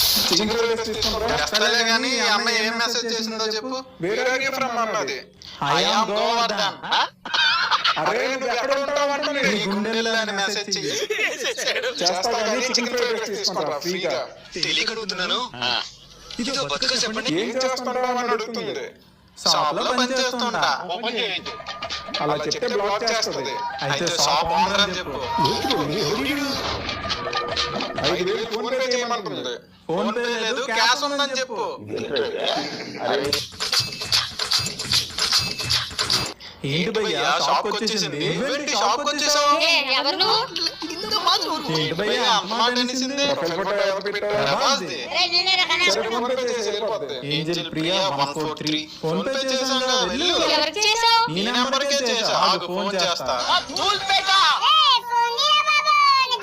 Chicken fried rice తీసుకుంటారా? తెస్తలే గానీ ఈ అమ్మాయి ఏం మెసేజ్ చేసిందో చెప్పు. వేర్ ఆర్ యు ఫ్రమ్ అన్నది. I am Govardhan. అరే నువ్వు ఎక్కడ ఉంటావు అంటున్నా. నీ గుండెల్లో అని మెసేజ్ చెయ్యి. చేస్తా కానీ చికెన్ ఫ్రైడ్ రైస్ తీసుకుంటారా ఫ్రీగా? తెలియక అడుగుతున్నాను. ఇదో బతుక చెప్పండి. ఏం చేస్తుంటావు అని అడుగుతుంది. షాప్ లో పని చేస్తుంటా. అలా చెప్తే బ్లాక్ చేస్తుంది. అయితే షాప్ ఓనర్ అని చెప్పు. 5,000 ఫోన్ పే చేయమంటుంది. ఫోన్ పే లేదు, క్యాష్ ఉందని చెప్పు. ఏంటి భయ్యా షాప్ వచ్చేసింది? ఏంటి షాప్ వచ్చేసావు? ఎవరు నువ్వు? ఏంటి భయ్యా అంత మాట అనేసింది? ఫోటో ఎవరు పెట్టారు? ప్రభాస్ది. సరే ఫోన్ పే చేసి వెళ్ళిపోద్ది. ఏంజెల్ ప్రియా 143 ఫోన్ పే చేసాం కదా, వెళ్ళు. ఎవరికి చేసావు? నీ నెంబర్కే చేసా. ఆగు, ఫోన్ చేస్తా. ఏ, ఫోన్ చేయరా బాబు.